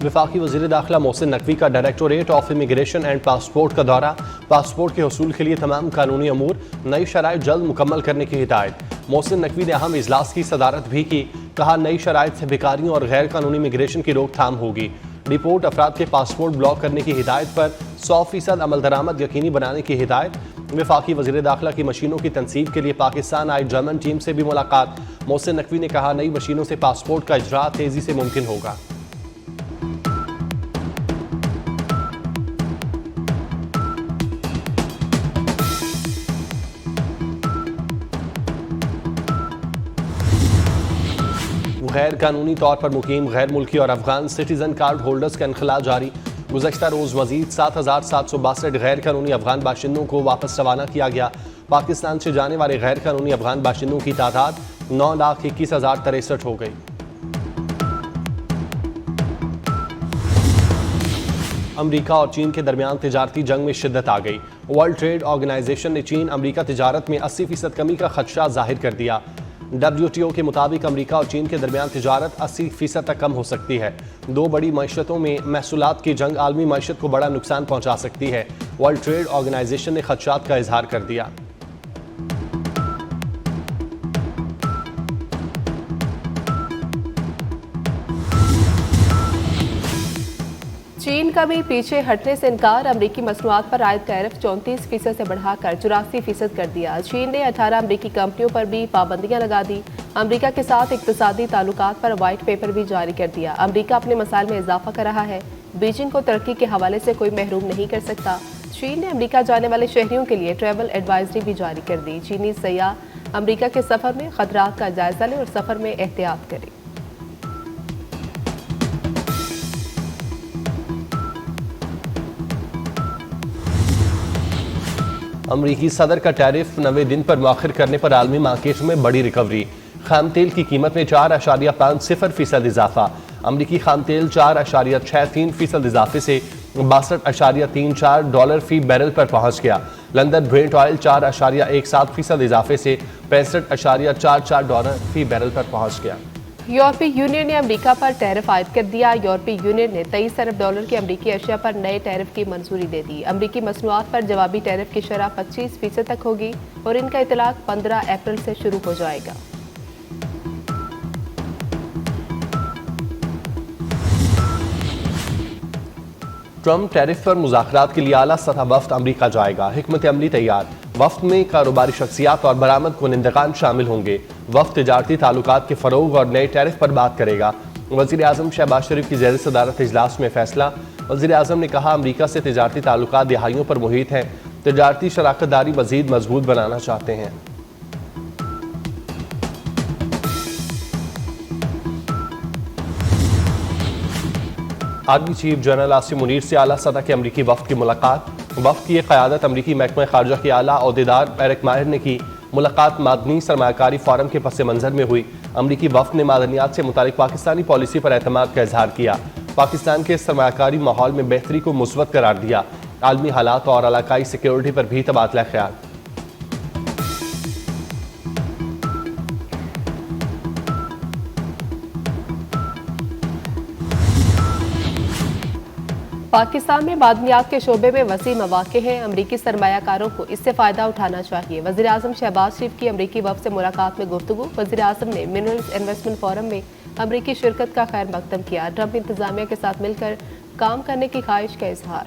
वफाकी वज़ीर दाखिला मोहसिन नकवी का directorate of immigration and passport का दौरा। पासपोर्ट के हसूल के लिए तमाम कानूनी अमूर, नई शराइत जल्द मुकम्मल करने की हिदायत। मोहसिन नकवी ने अहम इजलास की सदारत भी की। कहा, नई शराइत से बेकारियों और गैर कानूनी इमिग्रेशन की रोकथाम होगी। रिपोर्ट अफराद के पासपोर्ट ब्लॉक करने की हिदायत पर 100% अमल दरामद यकीनी बनाने की हिदायत। वफाकी वज़ीर दाखिला की मशीनों की तनसीब के लिए पाकिस्तान आई जर्मन टीम से भी मुलाकात। मोहसिन नकवी ने कहा, नई मशीनों से पासपोर्ट का इजरा तेजी से मुमकिन होगा। गैर कानूनी तौर पर मुकीम गैर मुल्की और अफगान सिटीजन कार्ड होल्डर्स का इनखला जारी। गुज़श्ता रोज़ मजीद 7,762 गैर कानूनी अफगान बाशिंदों को वापस रवाना किया गया। पाकिस्तान से जाने वाले गैर कानूनी अफगान बाशिंदों की तादाद 9,21,063 हो गई। अमरीका और चीन के दरमियान तिजारती जंग में शिद्दत आ गई। वर्ल्ड ट्रेड ऑर्गेनाइजेशन ने चीन अमरीका तिजारत में 80% कमी का खदशा जाहिर कर दिया। WTO के मुताबिक अमरीका और चीन के दरमियान तिजारत 80% तक कम हो सकती है। दो बड़ी मईशतों में महसूलात की जंग आलमी मईशत को बड़ा नुकसान पहुंचा सकती है। वर्ल्ड ट्रेड ऑर्गेनाइजेशन ने खदशात का इजहार कर दिया। चीन का भी पीछे हटने से इनकार। अमरीकी मसनूआत पर आयद टैरिफ 34% से बढ़ाकर 84% कर दिया। चीन ने 18 अमरीकी कंपनियों पर भी पाबंदियां लगा दी। अमरीका के साथ इक्तिसादी ताल्लुकात पर वाइट पेपर भी जारी कर दिया। अमरीका अपने मसाइल में इजाफा कर रहा है। बीजिंग को तरक्की के हवाले से कोई महरूम नहीं कर सकता। चीन ने अमरीका जाने वाले शहरियों के लिए ट्रैवल एडवाइजरी भी जारी कर दी। चीनी सयाह अमरीका के सफर में खतरात का जायजा लें और सफर में एहतियात करें। अमरीकी सदर का टैरिफ 90 दिन पर मौखर करने पर आलमी मार्केट में बड़ी रिकवरी। खाम तेल की कीमत में 4.50% इजाफा। अमरीकी खाम तेल 4.63% इजाफे से $62.34 फी बैरल पर पहुंच गया। लंदन ब्रेंट ऑयल 4.17% इजाफे से $65.44 फी बैरल पर पहुंच गया। यूरोपीय यूनियन ने अमेरिका पर टैरिफ आयद कर दिया। यूरोपीय यूनियन ने $23 अरब की अमरीकी अशिया पर नए टैरिफ की मंजूरी दे दी। अमरीकी मसनूआत पर जवाबी टैरिफ की शरह 25% तक होगी और इनका इतलाक 15 अप्रैल से शुरू हो जाएगा। ट्रम्प टैरिफ पर मुज़ाकरात के लिए आला सतह वफ्द अमरीका जाएगा। हिकमत अमली तैयार। वफ्द में कारोबारी शख्सियात और बरामद कुनिंदगान शामिल होंगे। वफ्द तिजारती ताल्लुकात के फ़रोग और नए टैरिफ पर बात करेगा। वज़ीर आज़म शहबाज शरीफ की ज़ेर सदारत इजलास में फैसला। वज़ीर आज़म ने कहा, अमरीका से तिजारती ताल्लुकात दिहाइयों पर मुहित हैं। तिजारती शराकतदारी मज़ीद मजबूत बनाना चाहते हैं। Army chief general Asim Munir से आला सतह के अमरीकी वफ्द की मुलाकात। वफ्द की क़यादत अमरीकी महकमा खारजा के आला ओहदेदार एरिक माहिर ने की। मुलाकात मादनी सरमायाकारी फोरम के पस मंज़र में हुई। अमरीकी वफ्द ने मादनियात से मुतालिक पाकिस्तानी पॉलिसी पर एतमाद का इजहार किया। पाकिस्तान के सरमायाकारी माहौल में बेहतरी को मुस्बत करार दिया। आलमी हालात और इलाकाई सिक्योरिटी पर भी तबादला ख्याल। पाकिस्तान में मादनियात के शोबे में वसी मौके हैं। अमरीकी सरमायाकारों को इससे फ़ायदा उठाना चाहिए। वज़ीर आज़म शहबाज शरीफ की अमरीकी वफ़द से मुलाकात में गुफ्तगू। वज़ीर आज़म ने मिनरल्स इन्वेस्टमेंट फोरम में अमरीकी शिरकत का खैर मकदम किया। ट्रंप इंतज़ामिया के साथ मिलकर काम करने की ख्वाहिश का इजहार।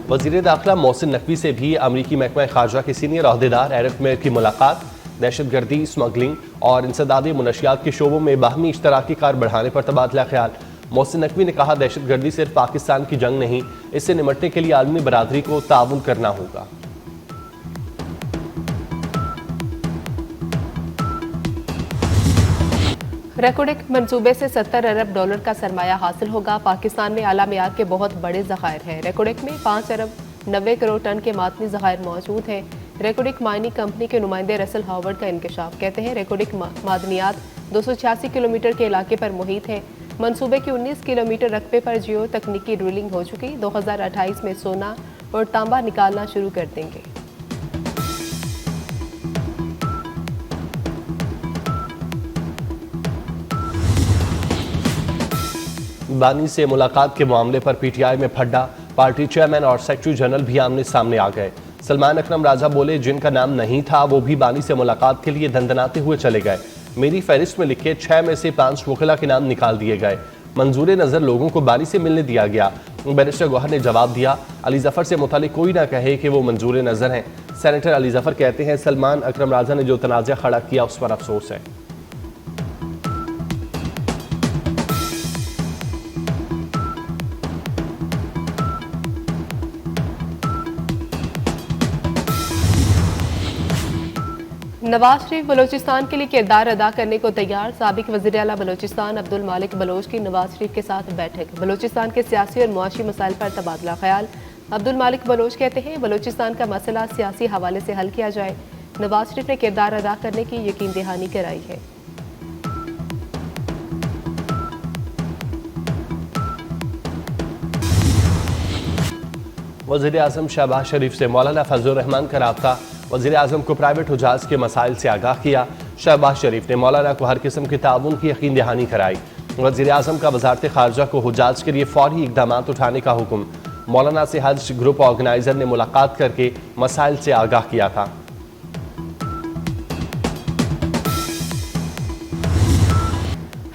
वज़ीर दाखिला मोहसिन नकवी से भी अमरीकी महकमा खारजा के सीनियर अहदेदार एरिक माहिर की मुलाकात। दहशतगर्दी, स्मगलिंग और इंसदादी मुनशियात के शोबों में बाहमी इश्तराकी कार बढ़ाने पर तबादला ख्याल। मोहसिन नकवी ने कहा, दहशतगर्दी सिर्फ पाकिस्तान की जंग नहीं, इससे निमटने के लिए आलमी बरादरी को ताउन करना होगा। रेकोडेक मंसूबे से $70 अरब का सरमाया हासिल होगा। पाकिस्तान में आला मियार के बहुत बड़े ज़खायर हैं। रेकोडेक में 5 अरब 90 करोड़ टन के मातनी ज़खायर मौजूद हैं। रेकोडेक माइनिंग कंपनी के नुमाइंदे रसल हावर्ड का इंकशाफ कहते हैं, रेकोडेक मादनियात 286 किलोमीटर के इलाके पर मुहित है। मंसूबे की 19 किलोमीटर रकबे पर जियो तकनीकी ड्रिलिंग हो चुकी। 2028 में सोना और तांबा निकालना शुरू कर देंगे। बानी से मुलाकात के मामले पर पीटीआई में फड्डा, पार्टी चेयरमैन और सेक्रेटरी जनरल भी आमने सामने आ गए। सलमान अकरम राजा बोले, जिनका नाम नहीं था वो भी बानी से मुलाकात के लिए दंदनाते हुए चले गए। मेरी फहरिस्त में लिखे 6 में से 5 वकीला के नाम निकाल दिए गए। मंजूर नजर लोगों को बानी से मिलने दिया गया। बैरिस्टर गौहर ने जवाब दिया, अली जफर से मुतालिक कोई ना कहे कि वो मंजूर नजर हैं। सेनेटर अली जफर कहते हैं, सलमान अकरम राजा ने जो तनाज़ा खड़ा किया उस पर अफसोस है। नवाज शरीफ बलोचिस्तान के लिए किरदार अदा करने को तैयार। साबिक वज़ीर आला बलोचिस्तान अब्दुल मालिक बलोच की नवाज शरीफ के साथ बैठक। बलोचिस्तान के सियासी और मुआशी मसाइल पर तबादला ख्याल। अब्दुल मालिक बलोच कहते हैं, बलोचिस्तान का मसला सियासी हवाले से हल किया जाए। नवाज शरीफ ने किरदार अदा करने की यकीन दहानी कराई है। वज़ीर आज़म शहबाज शरीफ से मौलाना फजलुर रहमान का राब्ता। वज़ीर आज़म को प्राइवेट हुजाज के मसाइल से आगाह किया। शहबाज शरीफ ने मौलाना को हर किस्म के ताउन की यकीन दहानी कराई। वज़ीर आज़म का वज़ारत ख़ारजा को हुजाज के लिए फौरी इक़दाम उठाने का हुक्म। मौलाना से हज ग्रुप ऑर्गेनाइजर ने मुलाकात करके मसाइल से आगाह किया था।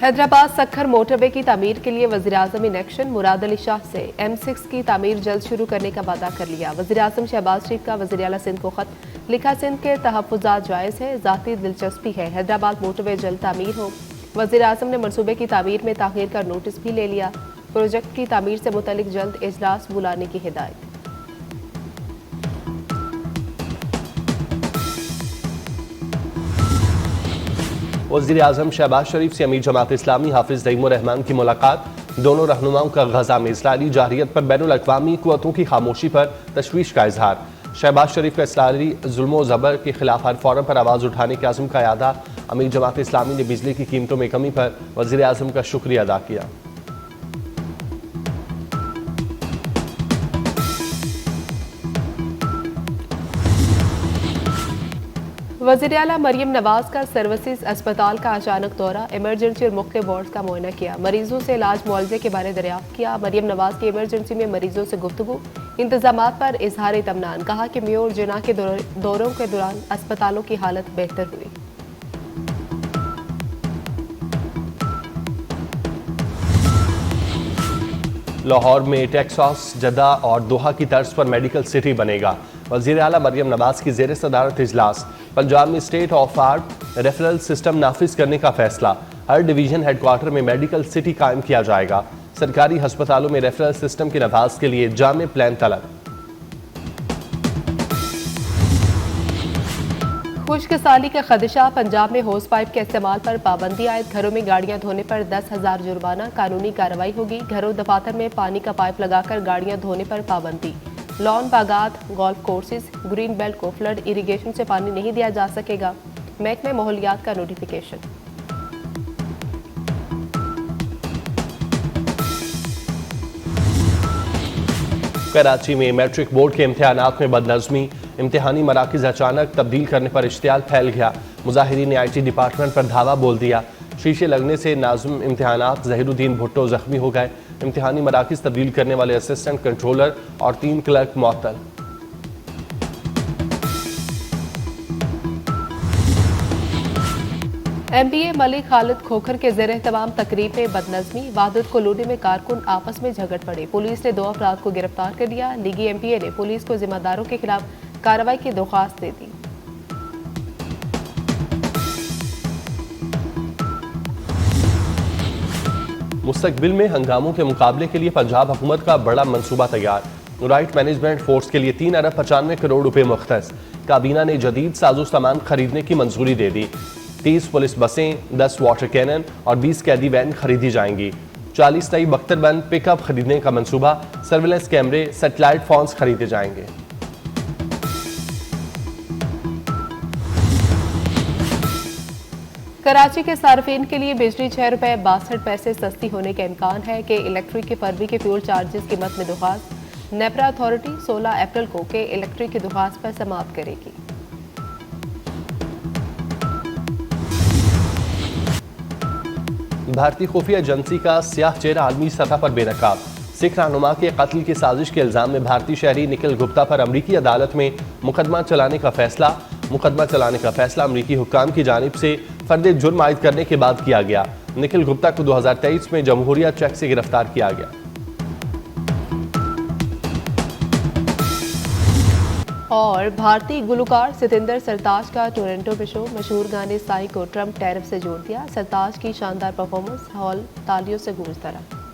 हैदराबाद सक्खर मोटरवे की तामीर के लिए वज़ीर आज़म इन एक्शन। मुराद अली शाह से M6 की तामीर जल्द शुरू करने का वादा कर लिया। वज़ीर आज़म शहबाज शरीफ का वज़ीर आला सिंध को खत लिखा, सिंध के तहफ़्फ़ुज़ात जायज़ है, ज़ाती दिलचस्पी है, हैदराबाद मोटरवे जल्द तामीर हो। वज़ीर आज़म ने मनसूबे की तामीर में ताख़ीर का नोटिस भी ले लिया। प्रोजेक्ट की तामीर से मुतल्लिक जल्द इजलास बुलाने की हिदायत। वज़ीर आज़म शहबाज शरीफ से अमीर जमात इस्लामी हाफिज़ तईमुर रहमान की मुलाकात। दोनों रहनुमाओं का गजा में इस्राइली जारहियत पर बैनुल अक़वामी क़ुव्वतों की खामोशी पर तशवीश का इजहार। शहबाज शरीफ का इस्राइली जुल्म ज़बर के खिलाफ हर फोरम पर आवाज़ उठाने के आज़म का यादा। अमीर जमात इस्लामी ने बिजली की कीमतों में कमी पर वज़ीर आज़म का शुक्रिया अदा किया। वज़ीर आला मरियम नवाज का सर्विसेज अस्पताल का अचानक दौरा। इमरजेंसी और मुख्य वार्ड का मुआयना किया। मरीजों से इलाज मुआवजे के बारे दरियाफ्त किया। मरियम नवाज की इमरजेंसी में मरीजों से गुफ्तगू। इंतजामात पर इजहार इत्मीनान। कहा कि मेयो और जना के दौरों के दौरान अस्पतालों की हालत बेहतर हुई। लाहौर में टेक्सास, जद्दा और दोहा की तर्ज पर मेडिकल सिटी बनेगा। वज़ीर आला मरियम नवाज की ज़ेर सदारत इजलास। पंजाब में state of art referral system नाफिज करने का फैसला। हर डिवीजन हेडक्वार्टर में मेडिकल सिटी कायम किया जाएगा। सरकारी अस्पतालों में रेफरल सिस्टम के नफाज के लिए जामे प्लान तलब। खुश्क साली का खदशा। पंजाब में होस पाइप के इस्तेमाल पर पाबंदी आयद। घरों में गाड़ियां धोने पर 10,000 जुर्माना। कानूनी कार्रवाई होगी। घरों दफातर में पानी का पाइप लगाकर गाड़ियां धोने पर पाबंदी। लॉन, बागात, गोल्फ कोर्सेज, ग्रीन बेल्ट को फ्लड इरिगेशन से पानी नहीं दिया जा सकेगा। महकमे माहौलियात का नोटिफिकेशन। कराची में मैट्रिक बोर्ड के इम्तिहानात में बदनज़मी। इम्तिहानी मराकिज़ अचानक तब्दील करने पर इश्तियाल फैल गया। मुजाहिरीन ने IT डिपार्टमेंट पर धावा बोल दिया। शीशे लगने से नाज़िम इम्तिहानात ज़हीरुद्दीन भुट्टो जख्मी हो गए। इम्तिहानी मराकिज़ तब्दील करने वाले असिस्टेंट कंट्रोलर और 3 क्लर्क मुअत्तल। MPA मलिक खालिद खोखर के ज़ेर एहतमाम तकरीब में बदनज़मी। वादत कॉलोनी में कारकुन आपस में झगड़ पड़े। पुलिस ने 2 अफराद को गिरफ्तार कर लिया। लीगी MPA ने पुलिस को जिम्मेदारों के खिलाफ कार्रवाई की दरख्वास्त दे दी। मुस्तकबिल में हंगामों के मुकाबले के लिए पंजाब हुकूमत का बड़ा मंसूबा तैयार। राइट मैनेजमेंट फोर्स के लिए 3 अरब 95 करोड़ रुपए मुख्तस। काबीना ने जदीद साजो सामान खरीदने की मंजूरी दे दी। 30 पुलिस बसें, 10 वाटर कैनन और 20 कैदी वैन खरीदी जाएंगी। 40 नई बख्तरबंद पिकअप खरीदने का मंसूबा। सर्विलेंस कैमरे, सेटेलाइट फोन्स खरीदे जाएंगे। कराची के सार्फिन के लिए बिजली 6 रुपये 62 पैसे सस्ती होने का इम्कान है कि इलेक्ट्रिक के फरवरी के फ्यूल चार्जेस कीमत में दरख्वास्त। नेपरा अथॉरिटी 16 अप्रैल को के इलेक्ट्रिक की दरख्वास्त पर समाप्त करेगी। भारतीय खुफिया एजेंसी का स्याह चेहरा आलमी सतह पर बेनकाब। सिख रहनुमा के कत्ल की साजिश के इल्जाम में भारतीय शहरी निखिल गुप्ता पर अमरीकी अदालत में मुकदमा चलाने का फैसला अमरीकी हुक्काम की जानिब से फर्द जुर्म आयद करने के बाद किया गया। निखिल गुप्ता को 2023 में जमहूरिया चेक से गिरफ्तार किया गया। और भारतीय गुलकार सतिंदर सरताज का टोरंटो में शो। मशहूर गाने साई को ट्रंप टैरिफ से जोड़ दिया। सरताज की शानदार परफॉर्मेंस हॉल तालियों से गूंजता रहा।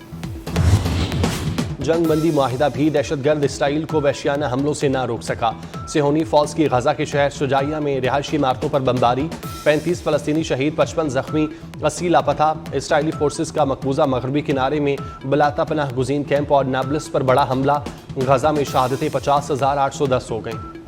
जंग बंदी मुआहिदा भी दहशतगर्द इसराइल को वहशियाना हमलों से ना रोक सका। सेहोनी फौज की गजा के शहर शुजाइया में रिहायशी इमारतों पर बमबारी, 35 फलस्तीनी शहीद, 55 जख्मी, 80 लापता। इसराइली फोर्सेस का मकबूजा मगरबी किनारे में बलाता पनाह गुजीन कैंप और नाब्लस पर बड़ा हमला। गजा में शहादतें 50,810 हो गईं।